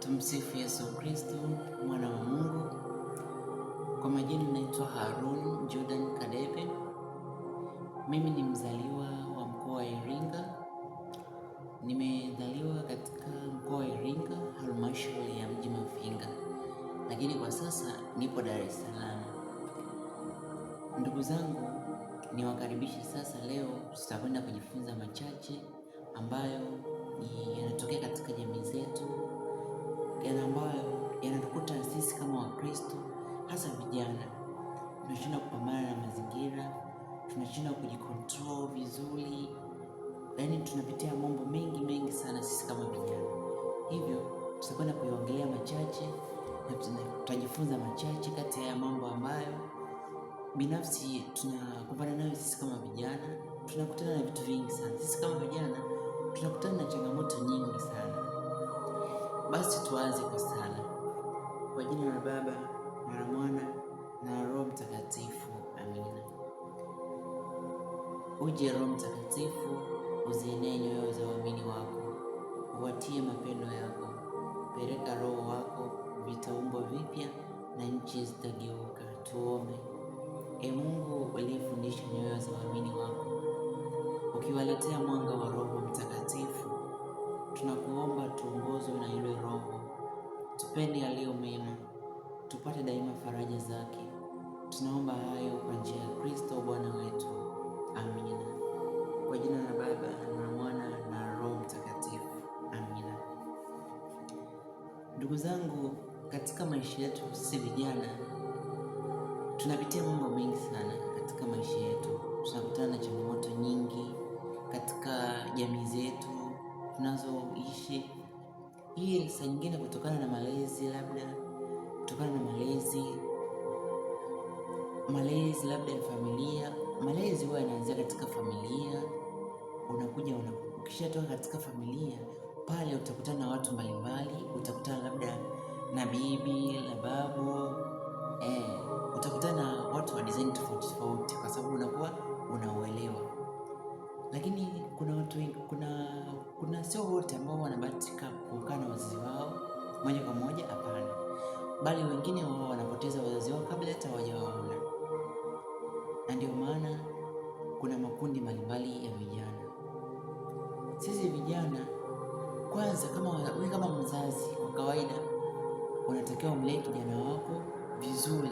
Tumsifu Yesu Kristo, mwana wa Mungu. Kwa majina naitwa Harun Jordan Kadebe. Mimi ni mzaliwa wa mkoa wa Iringa. Nimezaliwa katika mkoa wa Iringa, halmashauri ya mji Mafinga, lakini kwa sasa nipo Dar es Salaam. Ndugu zangu, niwakaribisha sasa. Leo tutakwenda kujifunza machache ambayo yanatokea katika jamii zetu, ambayo yanatukuta sisi kama Wakristo, hasa vijana. Tunashinda kupambana na mazingira, tunashinda kujikontrol vizuri, yaani tunapitia mambo mengi sana sisi kama vijana. Hivyo tutakwenda kuiongelea machache na tutajifunza machache kati ya mambo ambayo binafsi tunakumbana nayo sisi kama vijana. Tunakutana na vitu vingi sana sisi kama vijana, tunakutana na changamoto nyingi sana. Basi tuanze kwa sala. Kwa jina la Baba na la Mwana na Roho Mtakatifu, amina. Uje Roho Mtakatifu, uzienee nyoyo za waamini wako, uwatie mapendo yako. Peleka Roho wako, vitaumbwa vipya na nchi zitageuka. Tuombe. E Mungu uliyefundisha nyoyo za waamini wako, ukiwaletea mwanga wa Roho Mtakatifu, tunakuomba tuongozwe na yule Roho, tupende yaliyo mema, tupate daima faraja zake. Tunaomba hayo kwa njia ya Kristo Bwana wetu, amina. Kwa jina la Baba na Mwana na Roho Mtakatifu, amina. Ndugu zangu, katika maisha yetu sisi vijana tunapitia mambo mengi sana katika maisha yetu. Tunakutana na changamoto nyingi katika jamii zetu tunazoishi. Hii saa nyingine kutokana na malezi, kutokana na malezi labda ya familia. Malezi huwa yanaanzia katika familia. Ukishatoka katika familia pale, utakutana na watu mbalimbali. Utakutana labda na bibi na babu, utakutana na watu wa design tofauti, kwa sababu unakuwa unauelewa. Lakini kuna watu, kuna sio wote ambao wanabahatika kukaa na wazazi wao moja kwa moja, hapana, bali wengine wao wanapoteza wazazi wao kabla hata hawajawaona. Na ndio maana kuna makundi mbalimbali ya vijana. Sisi vijana kwanza, kama mzazi, kwa kawaida unatakiwa umlee kijana wako vizuri,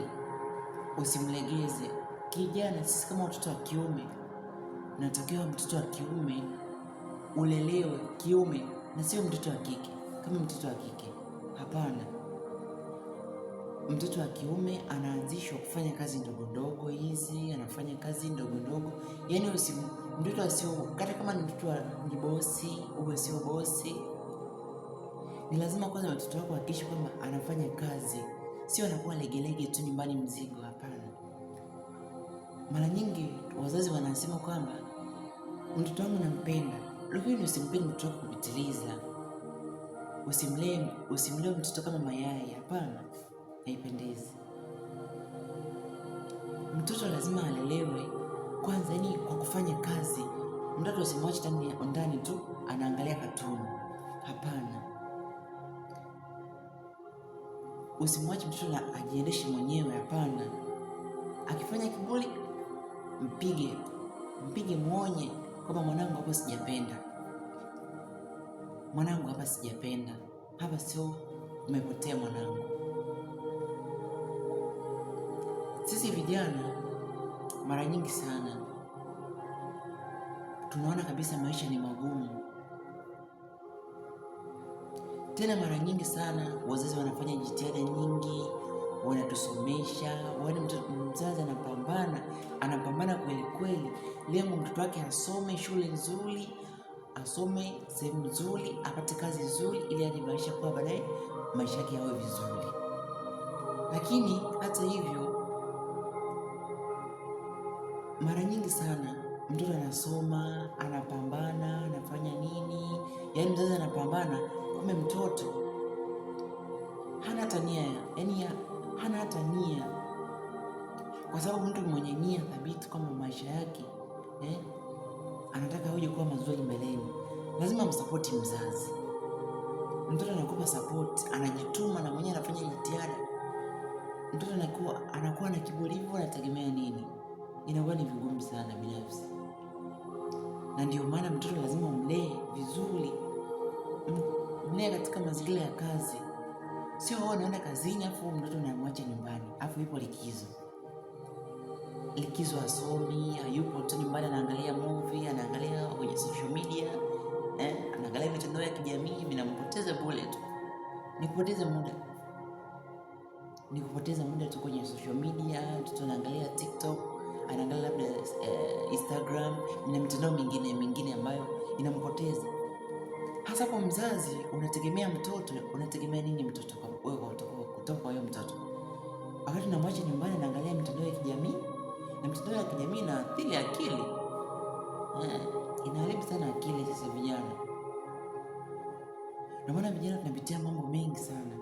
usimlegeze kijana. Sisi kama watoto wa kiume, natakiwa mtoto wa kiume ulelewe kiume na sio mtoto wa kike. Kama mtoto wa kike, hapana. Mtoto wa kiume anaanzishwa kufanya kazi ndogo hizi, anafanya kazi ndogo. Yaani mtoto asio, hata kama ni mtoto ni bosi, uwe sio bosi. Ni lazima kwanza watoto wako hakikisha kwamba anafanya kazi, sio anakuwa legelege tu nyumbani mzigo, hapana. Mara nyingi wazazi wanasema kwamba mtoto wangu nampenda, lakini usimpende mtoto wako kupitiliza. Usimlee mtoto kama mayai, hapana, haipendezi. Mtoto lazima alelewe kwanza, yani kwa kufanya kazi. Mtoto usimwache ndani tu anaangalia katuni, hapana. Usimwache mtoto ajiendeshe mwenyewe, hapana. Akifanya kiburi, mpige, muonye kwamba mwanangu, hapa sijapenda. Mwanangu, hapa sijapenda. Hapa sio, umepotea mwanangu. Sisi vijana mara nyingi sana tunaona kabisa maisha ni magumu. Tena mara nyingi sana wazazi wanafanya jitihada nyingi, wanatusomesha. Mzazi anapambana kweli, lengo mtoto wake asome shule nzuri, asome sehemu nzuri, apate kazi nzuri, ili hadi maisha kwa baadaye maisha yake yawe vizuri. Lakini hata hivyo, mara nyingi sana mtoto anasoma, anapambana, anafanya nini, yaani mzazi anapambana, kumbe mtoto hana hata nia, kwa sababu mtu mwenye nia thabiti kwamba maisha yake anataka aje kuwa mazuri mbeleni, lazima msapoti mzazi. mtoto anakupa support, anajituma na mwenyewe anafanya jitihada. Mtoto anakuwa na kiburi, hivyo anategemea nini? Inakuwa ni vigumu sana binafsi. Na ndio maana mtoto lazima umlee vizuri, mlee katika mazingira ya kazi. Sio wewe unaenda kazini afu mtoto unamwacha nyumbani, afu ipo likizo asomi, hayupo tu nyumbani, anaangalia movie, anaangalia kwenye social media, anaangalia mitandao ya kijamii. Vinampoteza bure tu, ni kupoteza muda tu kwenye social media. Mtoto anaangalia TikTok, anaangalia labda Instagram na mitandao mingine ambayo inampoteza. Hasa kwa mzazi, unategemea nini mtoto wewe kutoka kwa huyo mtoto? Wakati unamwacha nyumbani anaangalia mitandao ya kijamii, na mitandao ya kijamii inaathiri akili. Inaharibu sana akili sisi vijana. Ndio maana vijana tunapitia mambo mengi sana,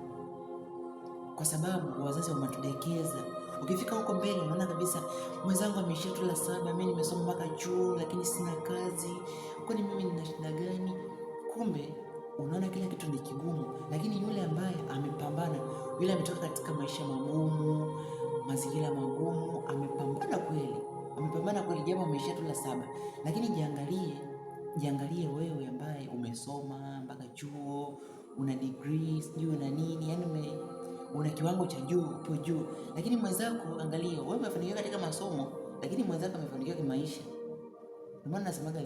kwa sababu wazazi wametudekeza. Ukifika huko mbele unaona kabisa mwenzangu ameishia tu la 7, mimi nimesoma mpaka chuo lakini sina kazi. Kwani mimi nina shida gani? Kumbe unaona kila kitu ni kigumu, lakini yule ambaye amepambana, yule ametoka katika maisha magumu, mazingira magumu, amepambana kweli, japo ameishia tu la 7. Lakini jiangalie wewe ambaye umesoma mpaka chuo, una degree, sijui una nini, yani una kiwango cha juu, upo juu. Lakini mwenzako, angalia, wewe umefanikiwa katika masomo, lakini mwenzako amefanikiwa kimaisha. Ndio maana nasemaga